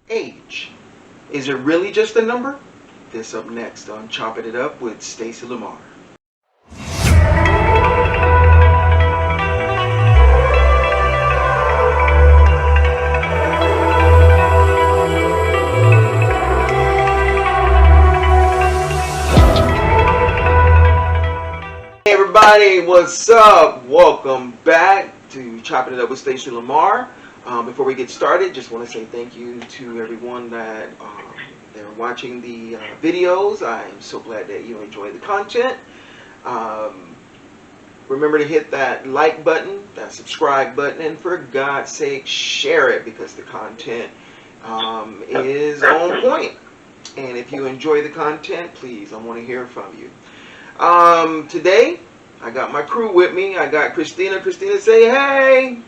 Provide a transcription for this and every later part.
Age. Is it really just a number? This up next on Chopping It Up with Stacie Lamar. Hey everybody, what's up? Welcome back to Chopping It Up with Stacie Lamar. Before we get started, just want to say thank you to everyone that they're watching the videos. I am so glad that you enjoy the content. Remember to hit that like button, that subscribe button, and for God's sake, share it because the content is on point. And if you enjoy the content, please, I want to hear from you. Today, I got my crew with me. I got Christina. Christina, say hey.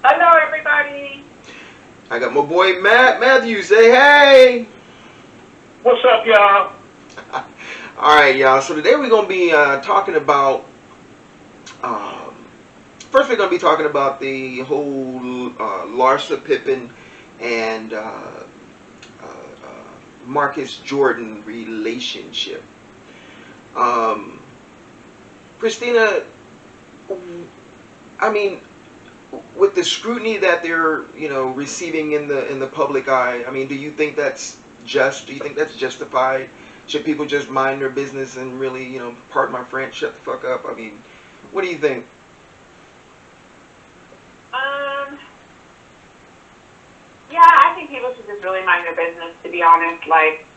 Hello, everybody. I got my boy Matt. Matthew, say hey. What's up, y'all? All right, y'all. So today we're going to be talking about, first we're going to be talking about the whole Larsa Pippen and Marcus Jordan relationship. Christina, I mean, with the scrutiny that they're, receiving in the public eye, I mean, do you think that's just? Do you think that's justified? Should people just mind their business and really, pardon my French, shut the fuck up? I mean, what do you think? Yeah, I think people should just really mind their business, to be honest. Like,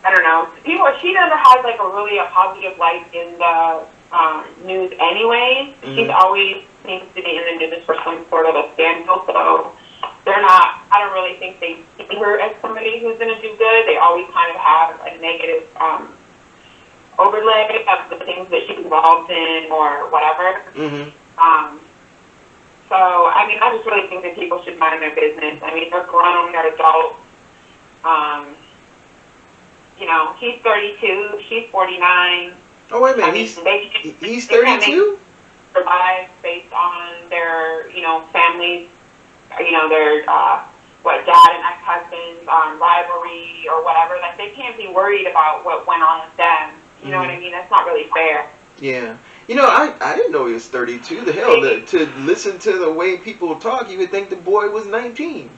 I don't know. She never has, like, a positive light in the news anyway. Mm-hmm. She's always seems to be in the news for some sort of a scandal, so I don't really think they see her as somebody who's going to do good. They always kind of have a negative overlay of the things that she's involved in or whatever. Mm-hmm. So, I mean, I just really think that people should mind their business. I mean, they're grown, they're adults. He's 32, she's 49. Oh, wait a minute, I mean, he's 32? Survive based on their, families, their, dad and ex-husbands, rivalry or whatever. Like, they can't be worried about what went on with them. You know what I mean? That's not really fair. Yeah. I didn't know he was 32. The hell, to listen to the way people talk, you would think the boy was 19.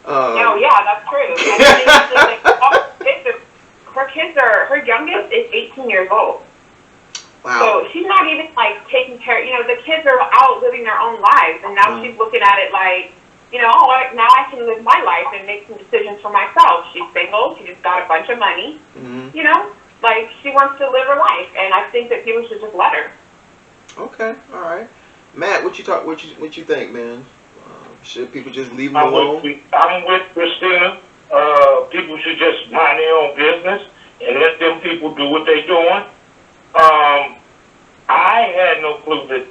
No, yeah, that's true. Her youngest is 18 years old. Wow. So she's not even, like, taking care, the kids are out living their own lives, and now she's looking at it like, now I can live my life and make some decisions for myself. She's single, she just got a bunch of money, like, she wants to live her life, and I think that people should just let her. Okay, all right. Matt, what you think, man? Should people just leave them alone? I'm with Christina. People should just mind their own business and let them people do what they're doing. I had no clue that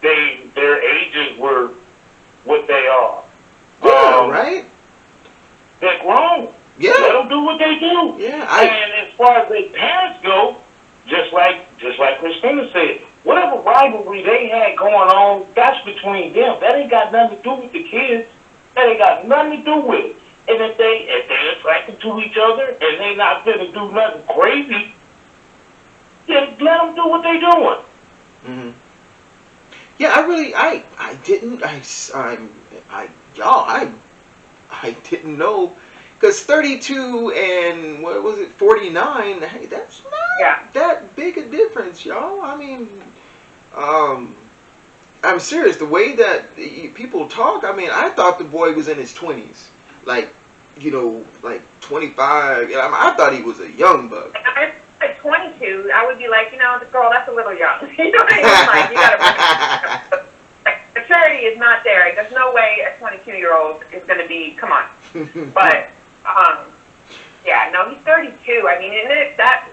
their ages were what they are. Yeah, right? They're grown. Yeah. Let them do what they do. Yeah. And as far as their parents go, just like Christina said, whatever rivalry they had going on, that's between them. That ain't got nothing to do with the kids. That ain't got nothing to do with it. And if they're attracted to each other and they not gonna do nothing crazy, then let them do what they doing. Mm-hmm. Yeah, I didn't know, because 32 and what was it, 49? Hey, that's not that big a difference, y'all. I mean, I'm serious. The way that people talk, I mean, I thought the boy was in his 20s, like 25. I thought he was a young buck. At 22, I would be like, the girl, that's a little young. You know what I mean? Like, you gotta maturity is not there. There's no way a 22-year-old is going to be, come on. But, he's 32. I mean, and that's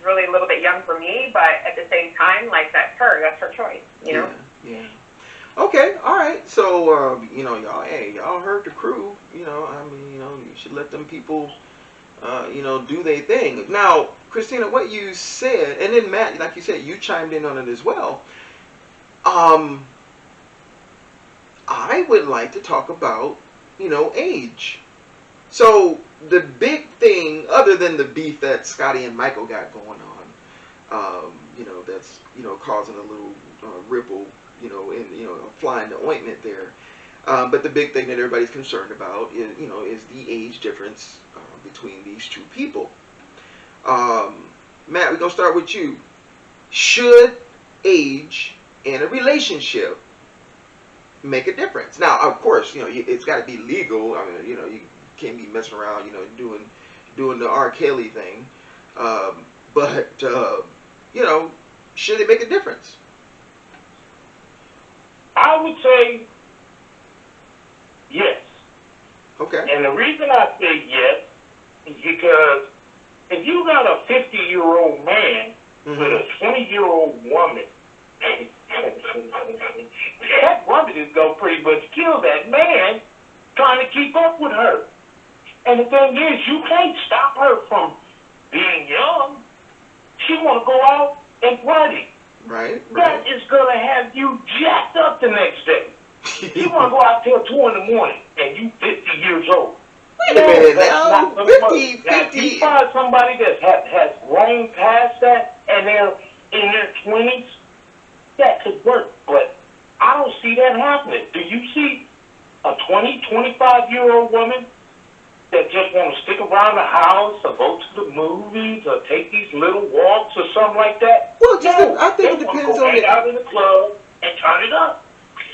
really a little bit young for me, but at the same time, like, that's her choice, Yeah. Okay, all right. So, y'all heard the crew. You should let them people, do their thing. Now, Christina, what you said, and then Matt, like you said, you chimed in on it as well. I would like to talk about, age. So the big thing, other than the beef that Scotty and Michael got going on, that's causing a little ripple, in flying the ointment there. But the big thing that everybody's concerned about is the age difference between these two people. Matt, we're gonna start with you. Should age in a relationship make a difference? Now, of course, it's got to be legal. I mean, you can't be messing around, doing the R. Kelly thing. But should it make a difference? I would say yes. Okay. And the reason I say yes is because if you got a 50-year-old man with a 20-year-old woman, that woman is going to pretty much kill that man trying to keep up with her. And the thing is, you can't stop her from being young. She want to go out and party. Right. That is going to have you jacked up the next day. You want to go out till 2 in the morning and you 50 years old. Wait a minute now. 50. Now, if you find somebody that has grown past that and they're in their 20s, that could work. But I don't see that happening. Do you see a 20, 25-year-old woman that just want to stick around the house or go to the movies or take these little walks or something like that? Well, No, I think it they want to depends go on hang out in the club and turn it up.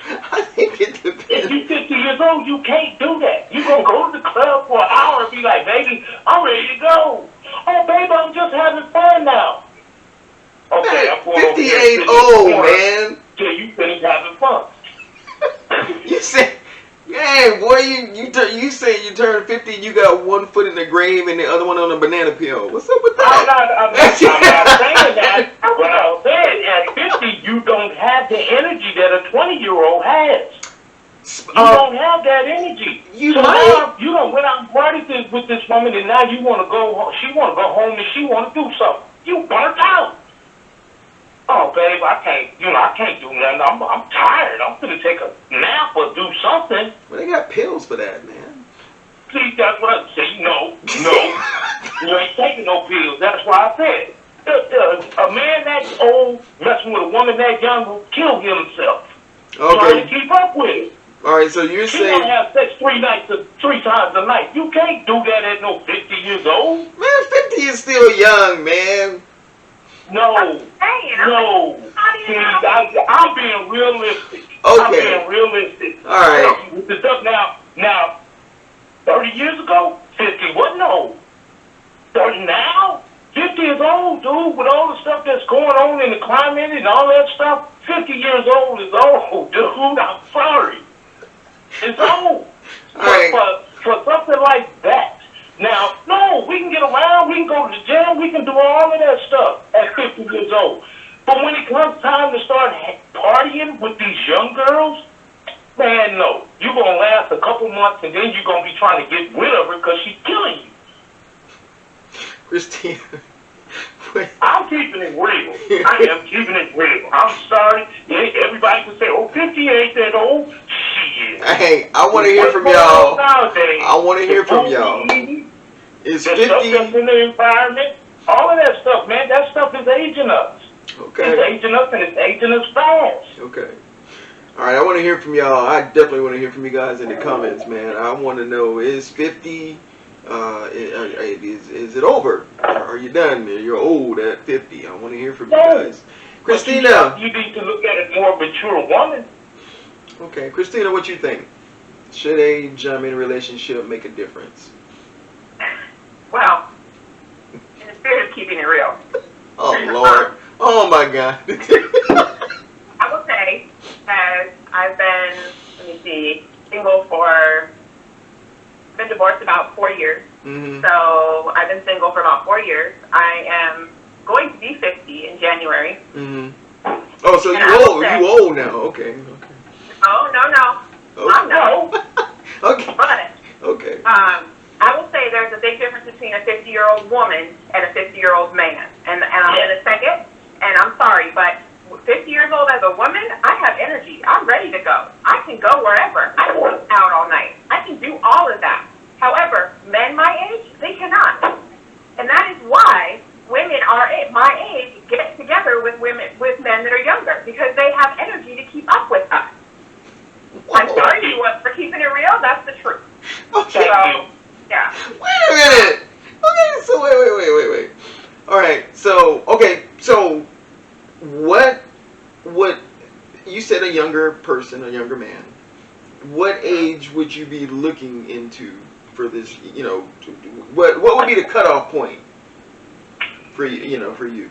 I think it If depends. you're 50 years old, you can't do that. You're going to go to the club for an hour and be like, baby, I'm ready to go. Oh, baby, I'm just having fun now. Okay, I'm going 50 ain't old, man. Till you finish having fun. You say, yeah, boy, you say you turn 50 and you got one foot in the grave and the other one on a banana peel. What's up with I'm that? not saying that. But I'm saying at 50, you don't have the energy that a 20-year-old has. You don't have that energy. You so might. now you don't went out and partied with this woman, and now you want to go home. She want to go home and she want to do something. You burnt out. Oh, babe, I can't do nothing. I'm tired. I'm gonna take a nap or do something. Well, they got pills for that, man. See, that's what I say. No, you ain't taking no pills. That's why I said a man that old messing with a woman that young will kill himself. Trying to keep up with it. All right, so you're She saying, want to have sex 3 times a night. You can't do that at no 50 years old. man, 50 is still young, man. No. Hey, No. See, I'm being realistic. I'm Okay. being realistic. All right. With the stuff now, 30 years ago, 50 wasn't old. 30 now, 50 is old, dude. With all the stuff that's going on in the climate and all that stuff, 50 years old is old, dude. I'm sorry. It's old. All right. For something like that. Now, no, we can get around, we can go to the gym, we can do all of that stuff at 50 years old. But when it comes time to start partying with these young girls, man, no. You're going to last a couple months and then you're going to be trying to get rid of her because she's killing you. Christina. I'm keeping it real. I am keeping it real. I'm sorry. Everybody can say, oh, 50 ain't that old. Shit. Hey, I want to hear from y'all. Nowadays, I want to hear from y'all. Is the stuff 50? that's in the environment, all of that stuff, man, that stuff is aging us. It's Okay. aging us and it's aging us fast. Okay. All right, I want to hear from y'all. I definitely want to hear from you guys in the comments, man. I want to know, is 50, is it over? Are you done? You're old at 50. I want to hear from you guys. Christina. You need to look at a more mature woman. Okay, Christina, what you think? Should age in a relationship make a difference? Well, in the spirit of keeping it real, Oh, Lord. Oh, my God. I will say that I've been, single for, been divorced about 4 years. Mm-hmm. So I've been single for about 4 years. I am going to be 50 in January. Mm-hmm. Oh, so you old now. Okay. Oh, no. Okay. I'm no. Okay. But, Okay. I will say there's a big difference between a 50-year-old woman and a 50-year-old man. And I'm going to second, and I'm sorry, but 50 years old as a woman, I have energy. I'm ready to go. I can go wherever. I can work out all night. I can do all of that. However, men my age, they cannot. And that is why women are my age get together with men that are younger, because they have energy to keep up with us. I'm sorry you for keeping it real. That's the truth. Okay. So, yeah. Wait a minute. Okay, so wait. All right. So what you said, a younger person, a younger man. What age would you be looking into for this? You know, what would be the cutoff point for you? You know, for you.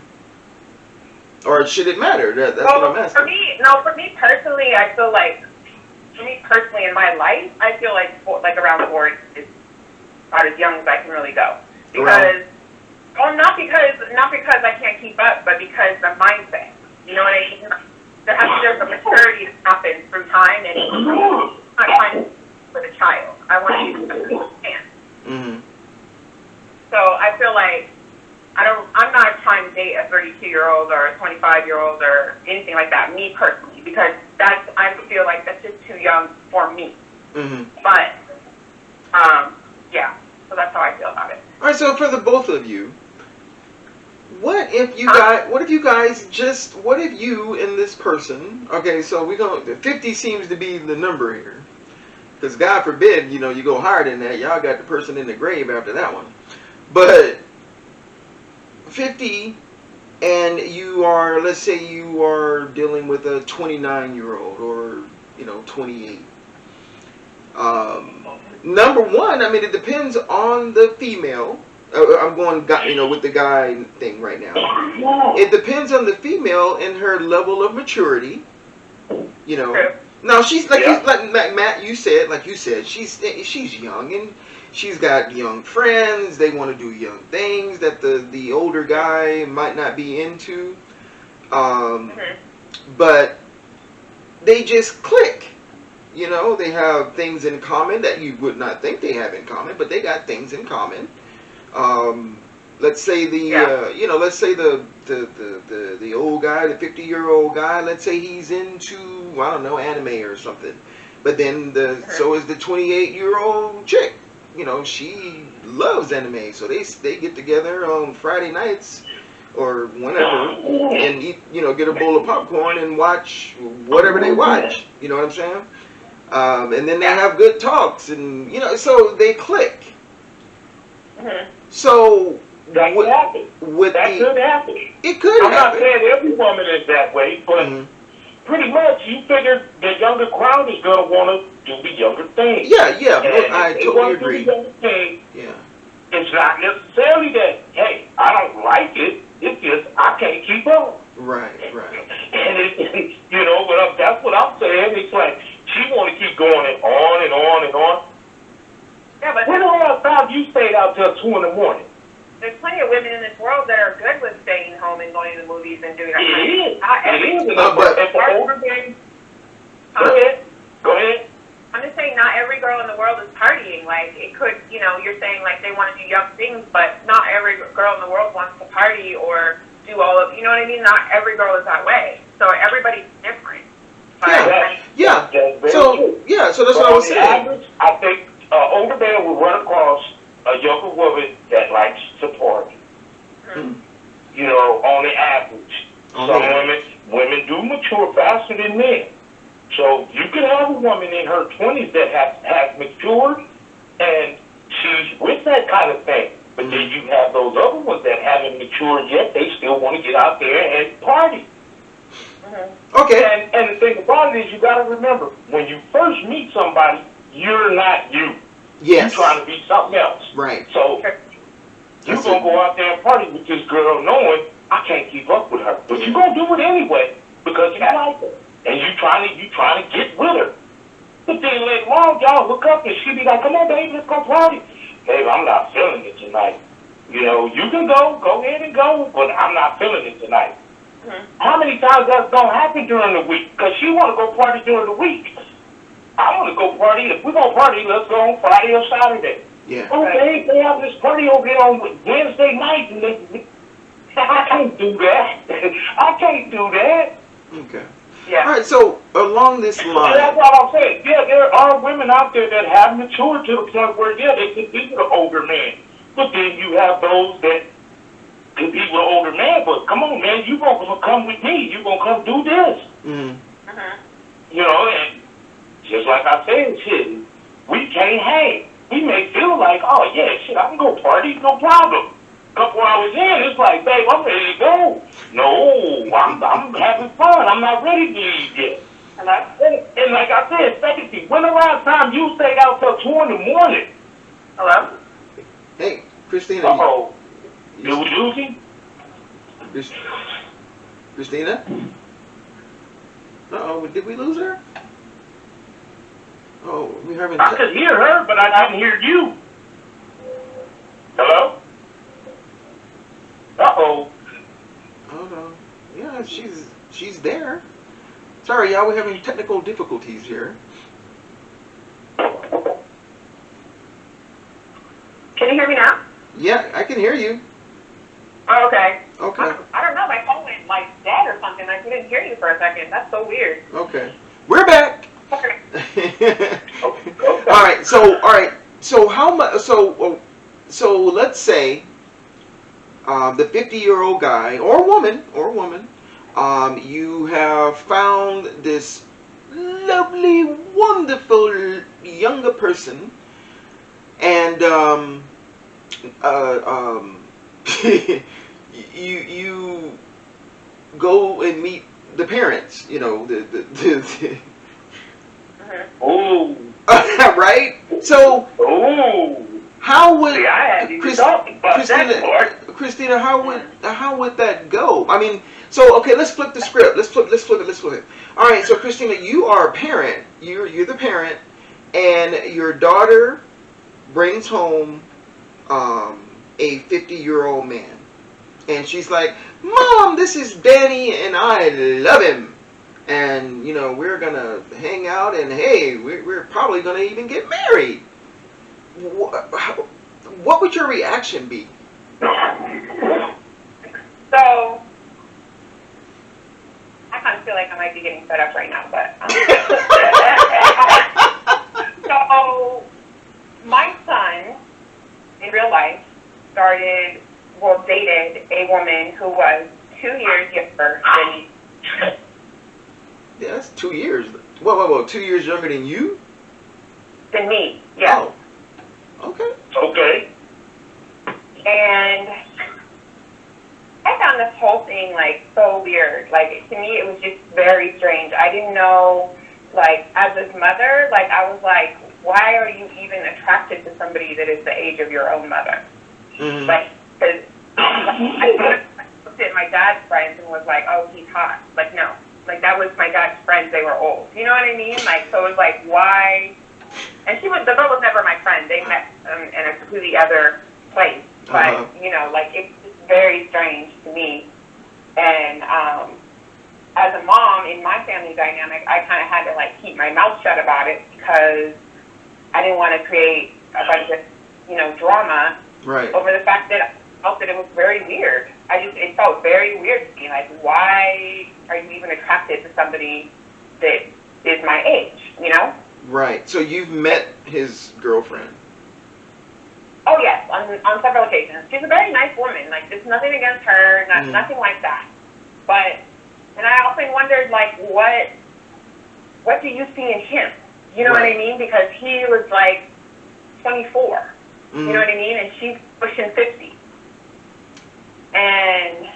Or should it matter? That's what I'm asking. For me personally, I feel like, for me personally in my life, I feel like around 40 is about as young as I can really go. Because, not because I can't keep up, but because the mindset. You know what I mean? There's a maturity that happens through time, and I'm not trying to with a child. I want you to understand. Mm-hmm. So I feel like I'm not trying to date a 32-year-old or a 25-year-old or anything like that, me personally, because I feel like that's just too young for me. Mm-hmm. But, yeah, so that's how I feel about it. All right, so for the both of you, what if you and this person, okay, so 50 seems to be the number here, because God forbid, you know, you go higher than that, y'all got the person in the grave after that one, but 50, and you are, let's say you are dealing with a 29-year-old or, you know, 28. Number one, I mean, it depends on the female. I'm going, you know, with the guy thing right now. It depends on the female and her level of maturity. You know. Now she's like Matt, you said, she's young and she's got young friends. They want to do young things that the older guy might not be into. But they just click. You know, they have things in common that you would not think they have in common, but they got things in common. Let's say the old guy, the 50-year-old guy, let's say he's into, I don't know, anime or something. But then so is the 28-year-old chick. You know, she loves anime, so they get together on Friday nights or whenever and eat, you know, get a bowl of popcorn and watch whatever they watch. You know what I'm saying? And then they have good talks, and you know, so they click. So that could happen. Could happen. It could I'm happen. not saying every woman is that way, but pretty much you figure the younger crowd is gonna want to do the younger thing. Yeah, and I totally agree. Do the younger thing, yeah. It's not necessarily that, hey, I don't like it. It's just I can't keep up. Right. And you know, but that's what I'm saying. It's like she want to keep going and on and on and on. Yeah, but when the last time you stayed out till 2 in the morning? There's plenty of women in this world that are good with staying home and going to the movies and doing that. It is. But for older days, go ahead. I'm just saying, not every girl in the world is partying. Like, it could, you know, you're saying, like, they want to do young things, but not every girl in the world wants to party or do all of, you know what I mean? Not every girl is that way. So everybody's different. Yeah. So that's what I was saying. Average, I think older man will run across a younger woman that likes to party. You know, on the average. Some women do mature faster than men. So you can have a woman in her 20s that has matured and she's with that kind of thing. But then you have those other ones that haven't matured yet. They still want to get out there and party. Okay. And the thing about it is, you got to remember, when you first meet somebody, you're not you. Yes. You're trying to be something else. Right. So you're going to go out there and party with this girl knowing I can't keep up with her. But you're going to do it anyway because you like her. And you trying to get with her. But then later on, y'all hook up and she be like, come on, baby, let's go party. Baby, I'm not feeling it tonight. You know, you can go ahead and go, but I'm not feeling it tonight. How many times that's going to happen during the week? Because she want to go party during the week. I want to go party. If we're going to party, let's go on Friday or Saturday. Yeah. Okay, they have this party over here on Wednesday night. And I can't do that. I can't do that. Okay. Yeah. All right, so along this And line, that's all I'm saying. Yeah, there are women out there that have matured to the point where, yeah, they could be with an older man. But then you have those that could be with an older man, but come on, man, you gonna come with me. You gonna come do this. mm, You know, and just like I said, shit, we can't hang. We may feel like, oh, yeah, shit, I can go party, no problem. Couple hours in, it's like, babe, I'm ready to go. No, I'm having fun. I'm not ready to leave yet. Hello? And like I said, Stacie, when the last time you stayed out till 2 in the morning? Hello? hey, Christina, Uh-oh. you- Did we lose him? Christina? Uh-oh, did we lose her? Oh, we having... I could hear her, but I didn't hear you. Hello? Uh-oh. Hold on. Yeah, she's there. Sorry, y'all, we're having technical difficulties here. Can you hear me now? Yeah, I can hear you. Oh, okay. Okay, I don't know, my phone went like dead or something. I couldn't hear you for a second. That's so weird. okay. We're back! Sorry. All right. So how much? So let's say the 50-year-old guy or woman, you have found this lovely, wonderful younger person, and you go and meet the parents. You know the Oh. right? So Oh. how would See, I hadn't even thought about that part. Christina, how would that go? I mean, so okay, let's flip the script. Let's flip it. All right, so Christina, you are a parent. You're the parent, and your daughter brings home a 50-year-old man, and she's like, "Mom, this is Danny, and I love him." And, you know, we're going to hang out, and, hey, we're probably going to even get married. What would your reaction be? So, I kind of feel like I might be getting fed up right now, but... So, my son, in real life, dated a woman who was 2 years younger than me. Yeah, that's 2 years. Whoa, 2 years younger than you? Than me, yeah. Oh, okay. Okay. And I found this whole thing, like, so weird. Like, to me, it was just very strange. I didn't know, like, as his mother, like, I was like, why are you even attracted to somebody that is the age of your own mother? Mm-hmm. Like, because I looked at my dad's friends and was like, oh, he's hot. Like, no. Like, that was my dad's friends. They were old. You know what I mean? Like, so it was like, why? And the girl was never my friend. They met in a completely other place. But, you know, like, it's just very strange to me. And as a mom, in my family dynamic, I kind of had to, like, keep my mouth shut about it because I didn't want to create a bunch of, you know, drama over the fact that I felt that it was very weird. It felt very weird to me. Like, why are you even attracted to somebody that is my age, you know? Right. So you've met his girlfriend. Oh, yes, on several occasions. She's a very nice woman. Like, there's nothing against her, nothing like that. But, and I often wondered, like, what do you see in him? You know what I mean? Because he was, like, 24. You know what I mean? And she's pushing 50. And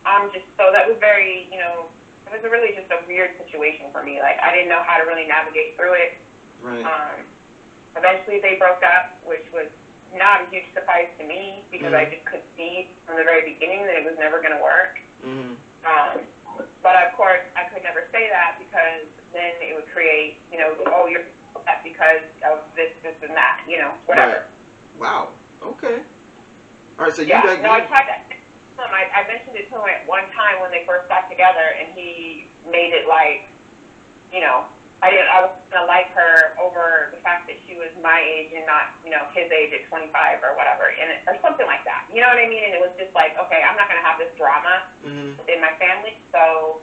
I'm just, so that was very, you know, it was really just a weird situation for me. Like, I didn't know how to really navigate through it. Right. Eventually they broke up, which was not a huge surprise to me because I just could see from the very beginning that it was never going to work. But of course, I could never say that because then it would create, you know, oh, you're upset because of this, and that, you know, whatever. Right. Wow. Okay. All right. So I tried that. I mentioned it to him at one time when they first got together, and he made it like, you know, I was gonna like her over the fact that she was my age and not, you know, his age at 25 or whatever, or something like that. You know what I mean? And it was just like, okay, I'm not gonna have this drama in my family. So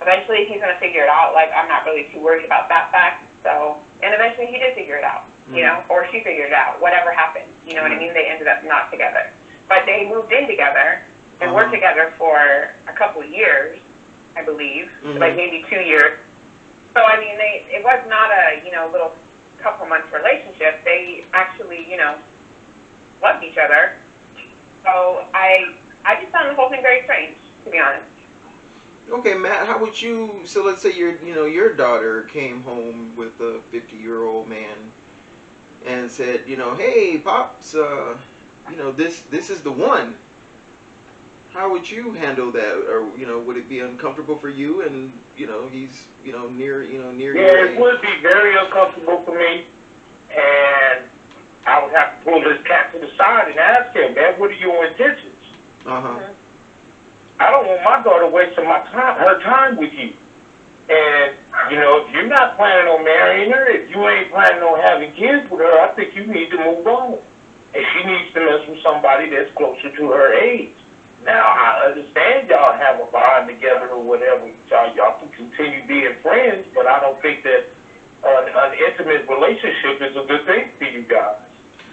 eventually he's going to figure it out. Like, I'm not really too worried about that fact. So, and eventually he did figure it out, you know, or she figured it out, whatever happened. You know what I mean? They ended up not together. But they moved in together and worked together for a couple of years, I believe, like maybe 2 years. So, I mean, it was not a, you know, little couple months relationship. They actually, you know, loved each other. So I just found the whole thing very strange, to be honest. Okay, Matt, how would you, so let's say your daughter came home with a 50-year-old man and said, you know, hey, Pops, you know, this is the one. How would you handle that? Or, you know, would it be uncomfortable for you? And, you know, he's, you know, near your age. It would be very uncomfortable for me. And I would have to pull this cat to the side and ask him, man, what are your intentions? I don't want my daughter wasting her time with you. And, you know, if you're not planning on marrying her, if you ain't planning on having kids with her, I think you need to move on. And she needs to mess with somebody that's closer to her age. Now, I understand y'all have a bond together or whatever. Y'all can continue being friends, but I don't think that an intimate relationship is a good thing for you guys.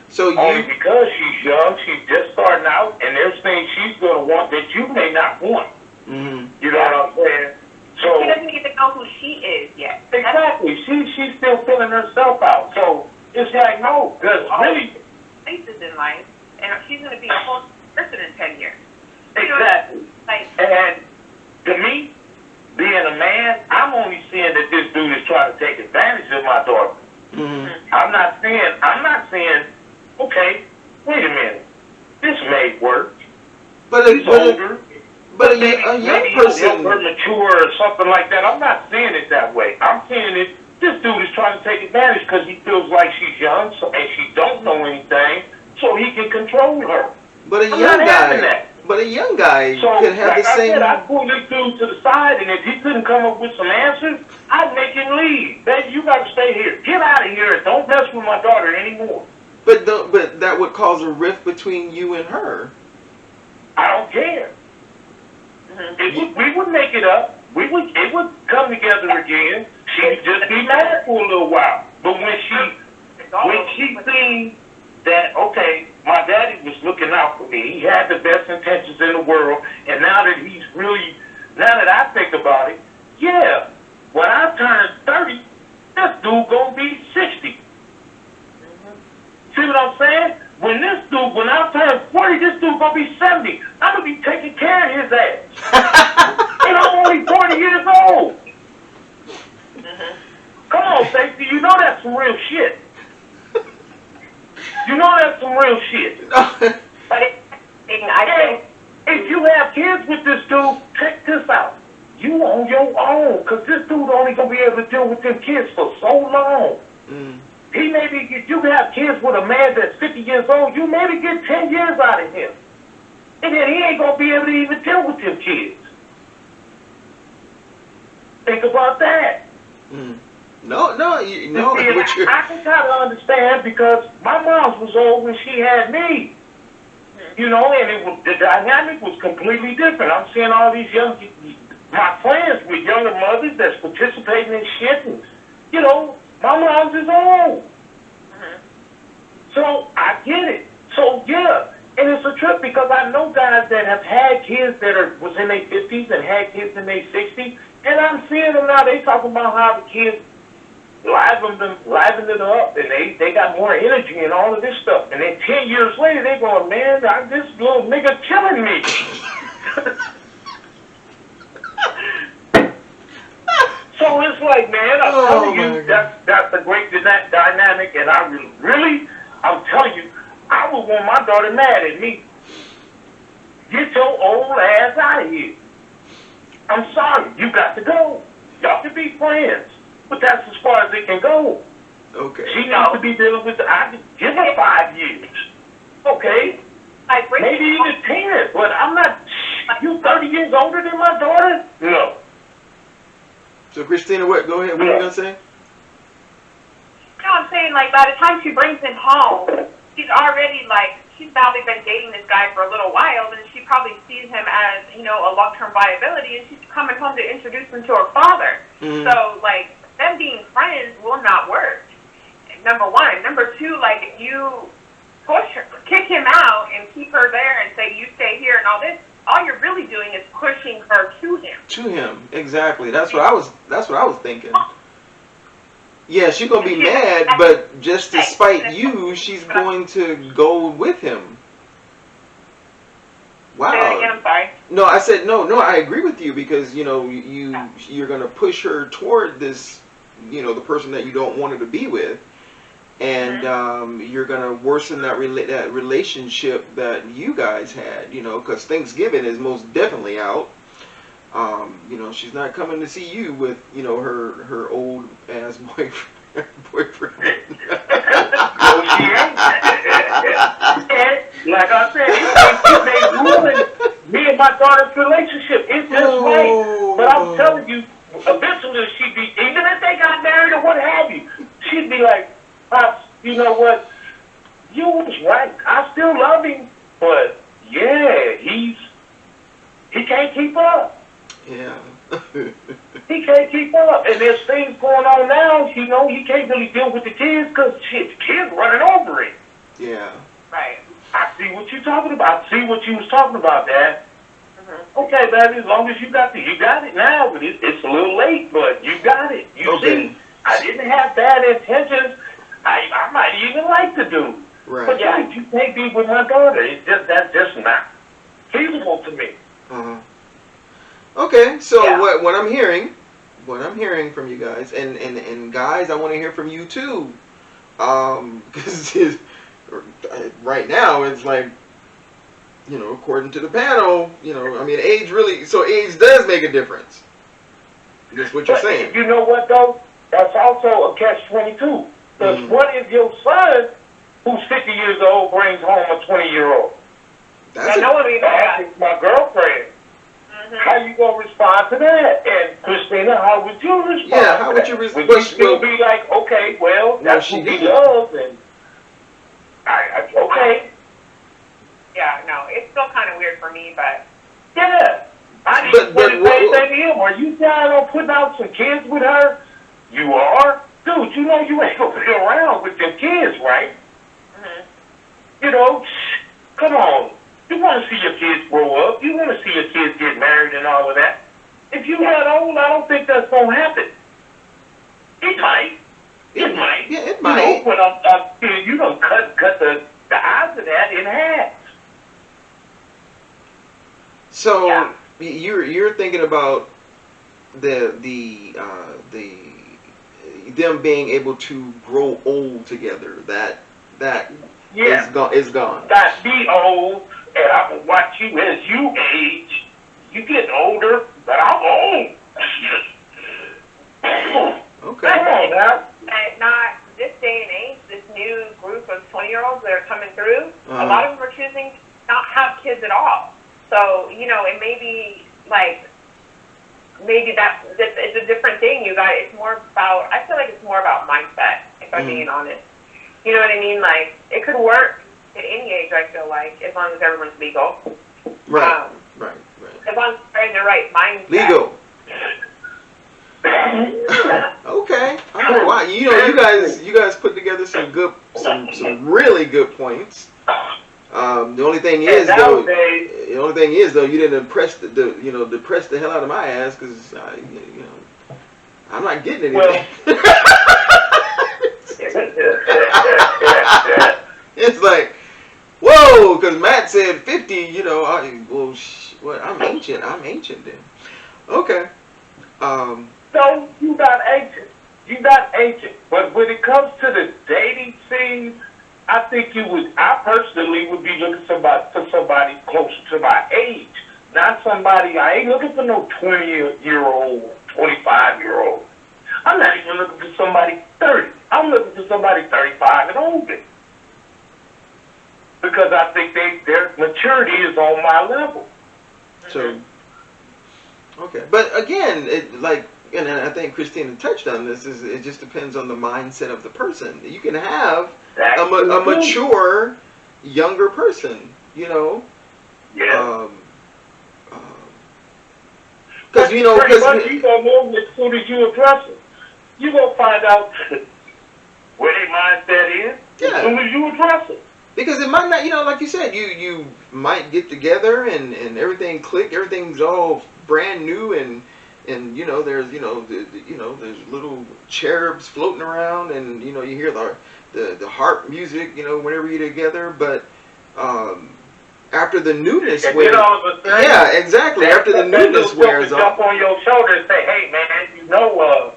So only because she's young, she's just starting out, and there's things she's going to want that you may not want. You know what I'm saying? So she doesn't even know who she is yet. Exactly. She's still filling herself out. So it's like, no, because really places in life, and she's going to be a whole person in 10 years. Exactly. And to me, being a man, I'm only seeing that this dude is trying to take advantage of my daughter. I'm not saying, okay, wait a minute, this may work. He's older. But a young person, or mature or something like that. I'm not saying it that way. I'm saying it. This dude is trying to take advantage because he feels like she's young, and she don't know anything, so he can control her. But a young guy could have the same. I'd pull this dude to the side, and if he couldn't come up with some answers, I'd make him leave. Baby, you got to stay here. Get out of here. Don't mess with my daughter anymore. But that would cause a rift between you and her. I don't care. We would make it up. It would come together again. She'd just be mad for a little while. But when she seen that, okay, my daddy was looking out for me. He had the best intentions in the world. And now that I think about it, yeah, when I turn 30, this dude gonna be 60. See what I'm saying? When I turn 40, this dude gonna be 70. I'm gonna be taking care of his ass. And I'm only 40 years old. Come on, Stacie, you know that's some real shit. You know that's some real shit. But if you have kids with this dude, check this out. You on your own, because this dude only going to be able to deal with them kids for so long. He maybe, if you have kids with a man that's 50 years old, you maybe get 10 years out of him. And then he ain't going to be able to even deal with them kids. Think about that. No. I can kind of understand because my mom was old when she had me. You know, and the dynamic was completely different. I'm seeing all these my friends with younger mothers that's participating in shit. And, you know, my mom's is old. So I get it. So, yeah. And it's a trip because I know guys that have had kids that was in their 50s and had kids in their 60s. And I'm seeing them now. They talking about how the kids liven it up, and they got more energy and all of this stuff. And then 10 years later, they going, man, this little nigga killing me. So it's like, man, I'm telling you, that's a great dynamic, and I'm telling you, I would want my daughter mad at me. Get your old ass out of here. I'm sorry, you got to go. Y'all can be friends, but that's as far as it can go. Okay. She needs to be dealing with, I could give her 5 years. Okay. Maybe even 10, but I'm not, you 30 years older than my daughter? No. So, Christina, go ahead. What are you going to say? No, I'm saying, like, by the time she brings him home, she's already like, she's probably been dating this guy for a little while, and she probably sees him as, you know, a long-term viability, and she's coming home to introduce him to her father. Mhm. So, like, them being friends will not work. Number one. Number two, like, if you push her, kick him out and keep her there and say, you stay here and all this, all you're really doing is pushing her to him. To him, exactly. That's what I was thinking. Yeah, she's gonna be mad, but just to spite you, she's going to go with him. Wow. Say that again, I'm sorry. No, I said no. I agree with you because you know you're gonna push her toward this, you know, the person that you don't want her to be with, and you're gonna worsen that that relationship that you guys had. You know, because Thanksgiving is most definitely out. You know, she's not coming to see you with, you know, her old ass boyfriend. No, she ain't. Like I said, it may ruin me and my daughter's relationship. It's just right. But I'm telling you, eventually she'd be, even if they got married or what have you, she'd be like, Pops, you know what? You was right. I still love him, but yeah, he can't keep up. Yeah. He can't keep up. And there's things going on now, you know, he can't really deal with the kids because shit, the kids running over him. Yeah. Right. I see what you're talking about. I see what you was talking about, Dad. Mm-hmm. Okay, baby, as long as you got it now, but it's a little late, but you got it. You Okay. see, I didn't have bad intentions. I might even like to do. Right. But yeah, you can't be with my daughter. It's just, that's just not feasible to me. Uh-huh. Okay, so Yeah. what I'm hearing from you guys, and guys, I want to hear from you too, because right now it's like, you know, according to the panel, you know, I mean, age does make a difference. That's what you're But saying. you know what, though? That's also a catch-22. Because what if your son, who's 50 years old, brings home a 20-year-old? That's no one even That's my girlfriend. Mm-hmm. How you gonna respond to that? And Christina, how would you respond? Yeah, how would you respond? Would you still be like, okay, well, that's she who he did. loves, and okay, Yeah, no, it's still kind of weird for me, but yeah. I need to say the same thing to him. Are you planning on putting out some kids with her? You are, dude. You know you ain't gonna be around with your kids, right? You know, come on. You want to see your kids grow up. You want to see your kids get married and all of that. If you that old, I don't think that's going to happen. It might. It might. Yeah, it You might. know, but I'm saying you don't cut the odds of that in half. So Yeah. you're thinking about the them being able to grow old together. That Yeah. is gone. Got me old, and I can watch you as you age. You get older, but I'm old. Okay. Come on now. and not this day and age, this new group of 20-year-olds that are coming through, Uh-huh. a lot of them are choosing to not have kids at all. So, you know, it may be like, maybe it's a different thing, you guys. It's more about, I feel like it's more about mindset, if I'm being honest. You know what I mean? Like, it could work at any age, I feel like, as long as everyone's legal. Right. Right. As long as they're in the right mindset. Legal. Okay. All right. Wow. You know, you guys put together some really good points. The only thing is though, you didn't impress depress the hell out of my ass because you know, I'm not getting anything. It's like, whoa, because Matt said 50. You know, I'm ancient then. Okay. No, you not ancient. You not ancient. But when it comes to the dating scene, I think I personally would be looking for somebody closer to my age. Not somebody, I ain't looking for no 20-year-old, 25-year-old. I'm not even looking for somebody 30. I'm looking for somebody 35 and older. Because I think their maturity is on my level. So, okay. But again, and I think Christina touched on this, is it just depends on the mindset of the person. You can have a mature, younger person, you know. Yeah. Because, you know, pretty much you gonna know as soon as you address it. You gonna find out where their mindset is as soon as you address it. Because it might not, you know, like you said, you might get together and everything click, everything's all brand new, and you know there's there's little cherubs floating around, and you know you hear the harp music, you know, whenever you're together, but after the newness wears, yeah, exactly. After the newness wears off, jump on your shoulder and say, "Hey, man, you know,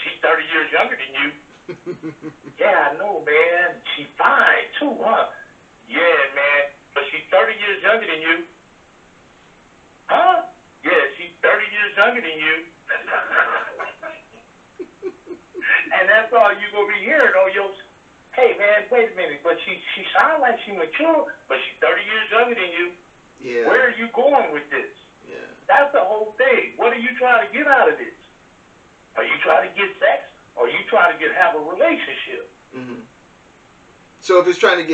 she's 30 years younger than you." Yeah, I know, man. She's fine too, huh? Yeah, man. But she's 30 years younger than you. Huh? Yeah, she's 30 years younger than you. And that's all you gonna be hearing on your. Hey, man, wait a minute. But she sounds like she mature, but she's 30 years younger than you. Yeah. Where are you going with this? Yeah. That's the whole thing. What are you trying to get out of this? Are you trying to get sex? Or you trying to have a relationship? Mm-hmm. So if it's trying to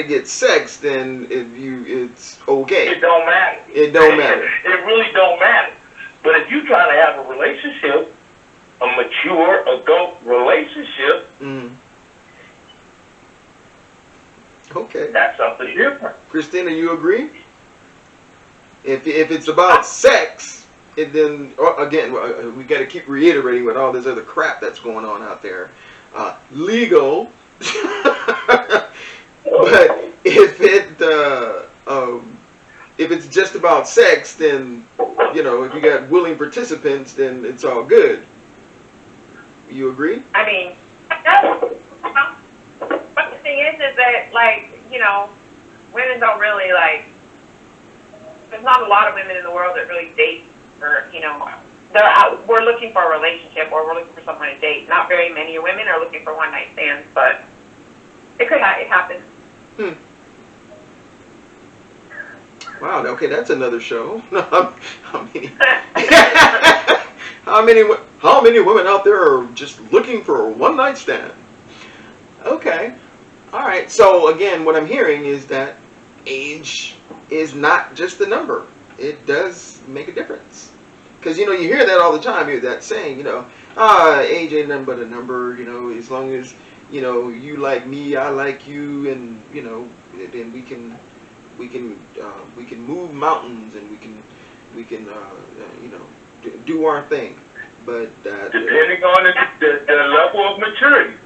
get sex, then it's okay. It don't matter. It don't matter. It really don't matter. But if you trying to have a relationship, a mature adult relationship, okay, that's something different. Christina, you agree? If it's about sex. And then, again, we got to keep reiterating with all this other crap that's going on out there. Legal. But if it's just about sex, then, you know, if you got willing participants, then it's all good. You agree? I mean, no. But the thing is that, like, you know, women don't really, like, there's not a lot of women in the world that really date. Or, you know, we're looking for a relationship, or we're looking for someone to date. Not very many women are looking for one-night stands, but it happens. Wow. Okay, that's another show. How many women out there are just looking for a one-night stand? Okay. All right. So again, what I'm hearing is that age is not just a number. It does make a difference. Because, you know, you hear that all the time. You hear that saying, you know, age ain't nothing but a number, you know, as long as, you know, you like me, I like you, and, you know, then we can move mountains, and we can you know, do our thing. But depending on the level of maturity.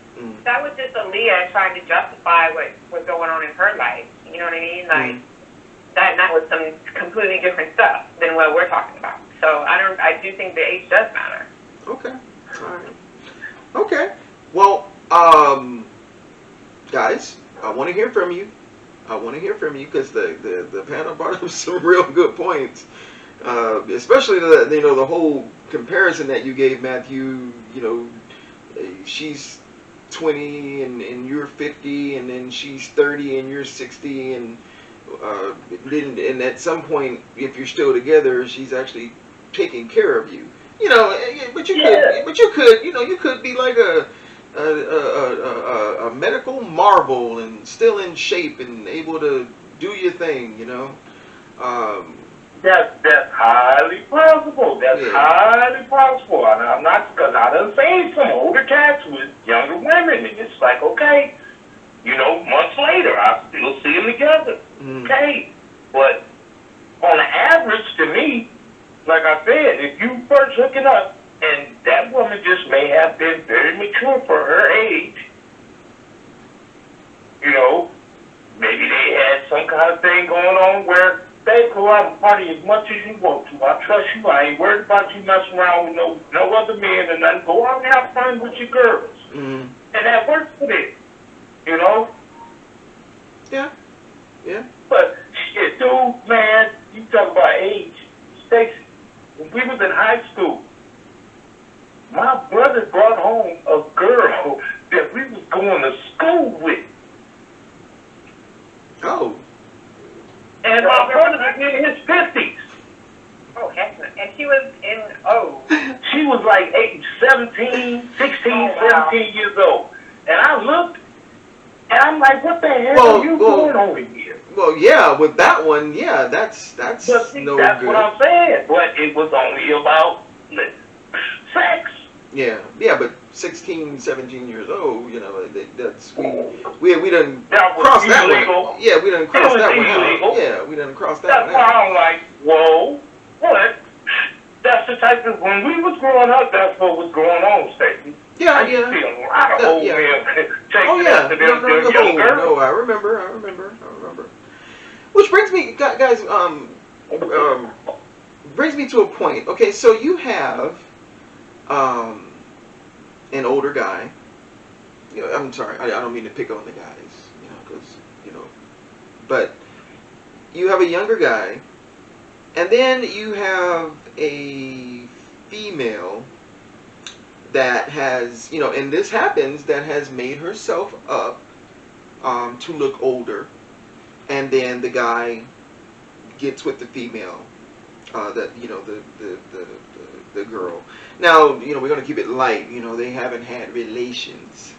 That was just Aaliyah trying to justify what was going on in her life. You know what I mean? Like, that was some completely different stuff than what we're talking about. So I do think the age does matter. Okay. All right. Okay. Well, guys, I want to hear from you. Because the panel brought up some real good points. Especially the whole comparison that you gave, Matthew. You know, she's 20 and you're 50, and then she's 30 and you're 60, and at some point, if you're still together, she's actually taking care of you. You know, but you could, you know, you could be like a medical marvel and still in shape and able to do your thing. You know. That's highly possible. That's highly possible. And I'm not, because I done seen some older cats with younger women, and it's like, okay, you know, months later, I still see them together. Okay, but on the average, to me, like I said, if you first hooking up, and that woman just may have been very mature for her age, you know, maybe they had some kind of thing going on where they go out and party as much as you want to. I trust you. I ain't worried about you messing around with no other men and nothing. Go out and have fun with your girls. And that works for them. You know? Yeah. Yeah. But shit, dude, man, you talk about age. Stacie, when we was in high school, my brother brought home a girl that we was going to school with. Oh. And my brother was in his 50s. Oh, heck no. And she was in, oh. She was like 17, 17 years old. And I looked, and I'm like, what the hell are you doing over here? Well, yeah, with that one, yeah, that's But see, no that's good. what I'm saying. But it was only about sex. Yeah, but 16, 17 years old, you know, that's we done crossed that one. Yeah, we done crossed that one out. Yeah, we done crossed that one out. That's why I'm like, whoa, what? That's the type of, when we was growing up, that's what was going on, Stacie. Yeah, I used to see a lot of old men chasing after them young girls. No, I remember. Which brings me, guys, brings me to a point. Okay, so you have an older guy. You know, I'm sorry, I don't mean to pick on the guys, you know, because, you know, but you have a younger guy, and then you have a female that has, you know, and this happens, that has made herself up to look older, and then the guy gets with the female, that, you know, the girl. Now, you know, we're going to keep it light. You know, they haven't had relations,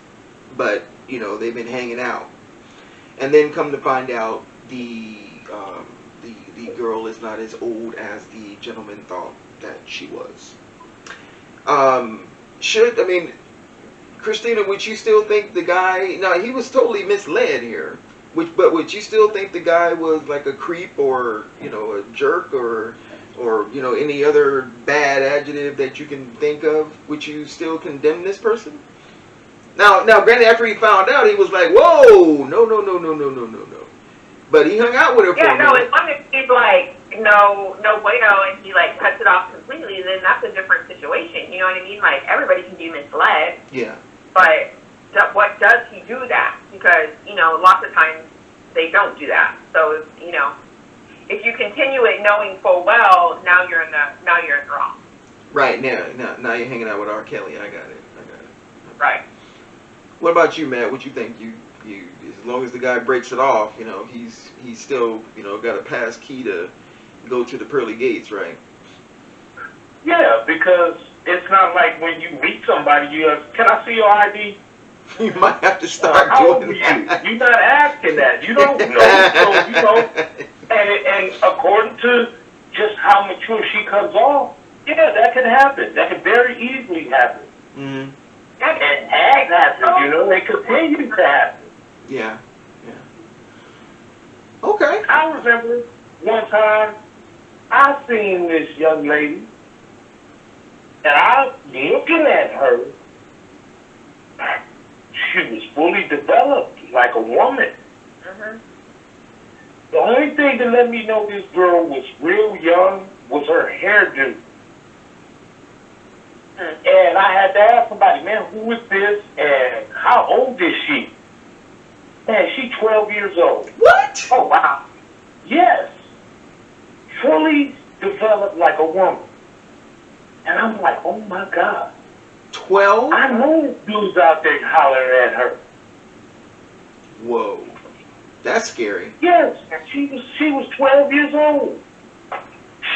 but, you know, they've been hanging out. And then come to find out the girl is not as old as the gentleman thought that she was. I mean, Christina, would you still think the guy, now he was totally misled here, but would you still think the guy was like a creep, or, you know, a jerk, or you know, any other bad adjective that you can think of? Would you still condemn this person? Now, granted, after he found out, he was like, whoa, no. But he hung out with her for a minute. Yeah, no, as long as he's like, no bueno, and he like cuts it off completely, then that's a different situation. You know what I mean? Like, everybody can be misled. Yeah. But what does he do that? Because, you know, lots of times they don't do that. So, you know, if you continue it knowing full well, now you're in the wrong. Right, now you're hanging out with R. Kelly. I got it. Right. What about you, Matt? What you think? You as long as the guy breaks it off, you know, he's still, you know, got a pass key to go to the pearly gates, right? Yeah, because it's not like when you meet somebody, you have, can I see your ID? You might have to start doing that. You're not asking that. You don't know. So, you know, and according to just how mature she comes off, yeah, that can happen. That can very easily happen. Mm-hmm. And as happens, you know, they continue to happen. Yeah. Okay. I remember one time I seen this young lady, and I was looking at her. She was fully developed, like a woman. Mm-hmm. The only thing that let me know this girl was real young was her hairdo. And I had to ask somebody, man, who is this and how old is she? Man, she's 12 years old. What? Oh, wow. Yes. Fully developed like a woman. And I'm like, oh my God. 12? I know dudes out there hollering at her. Whoa. That's scary. Yes, she was 12 years old.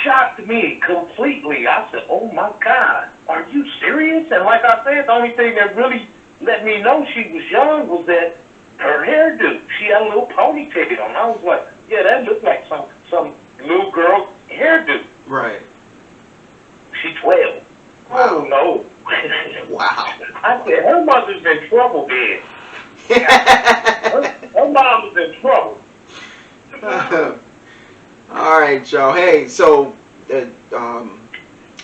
Shocked me completely. I said, oh my God, are you serious? And like I said, the only thing that really let me know she was young was that her hairdo. She had a little ponytail on. I was like, yeah, that looked like some little girl's hairdo. Right. She's 12. Wow. Oh no. Wow. I said, her mother's in trouble then. Her mom was in trouble. All right, y'all. Hey, so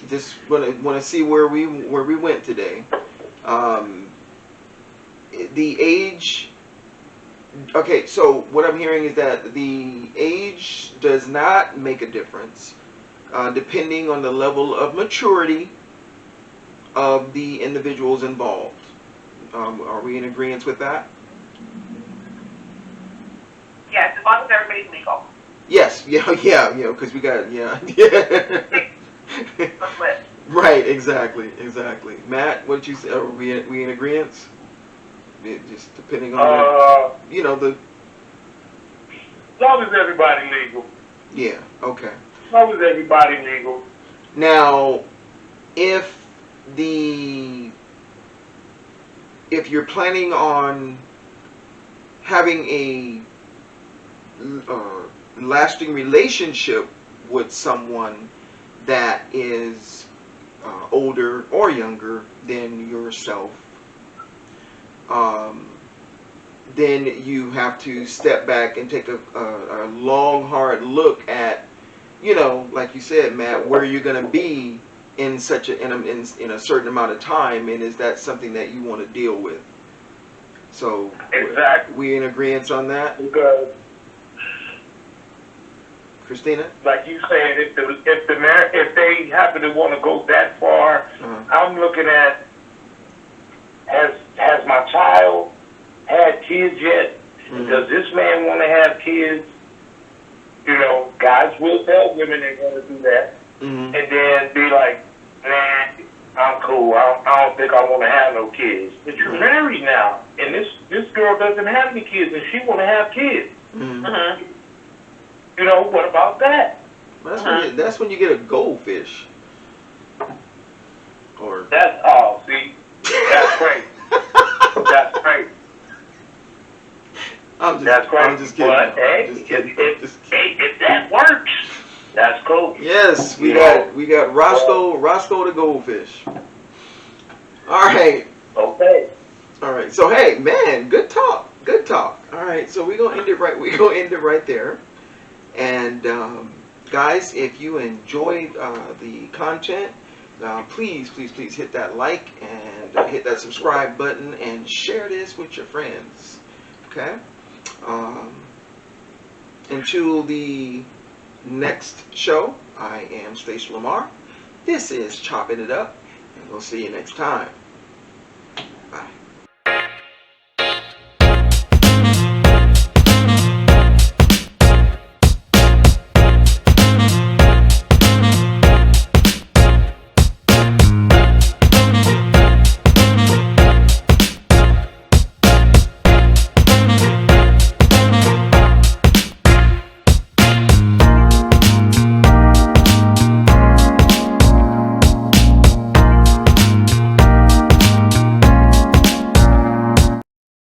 just want to see where we went today. The age. Okay, so what I'm hearing is that the age does not make a difference, depending on the level of maturity of the individuals involved. Are we in agreement with that? Yes, as long as everybody's legal. Yes, yeah, because we got, yeah. Right, exactly. Matt, what did you say? Are we in agreement? Just depending on, you know, the... As long as everybody legal. Yeah, okay. As long as everybody legal. Now, if you're planning on having a lasting relationship with someone that is older or younger than yourself, then you have to step back and take a long, hard look at, like you said, Matt, where you're going to be in such in a certain amount of time, and is that something that you want to deal with? So Exactly. we in agreement on that, Because, Christina? like you said, if they happen to want to go that far, I'm looking at, has my child had kids yet? Does this man want to have kids? Guys will tell women they want to do that, and then be like, nah, I'm cool. I don't think I want to have no kids. But you're married now, and this girl doesn't have any kids, and she want to have kids. What about that? That's when you get a goldfish. Or See, that's crazy. That's crazy. That's crazy. I'm just kidding. But hey, if that works, that's cool. Yes, we got Roscoe the goldfish. All right. Okay. All right. So hey, man, good talk. Good talk. All right. So we're gonna end it right. We're gonna end it right there. And guys, if you enjoyed the content, please hit that like and hit that subscribe button and share this with your friends. Okay. Until the next show, I am Stacie Lamar. This is Chopping It Up, and we'll see you next time.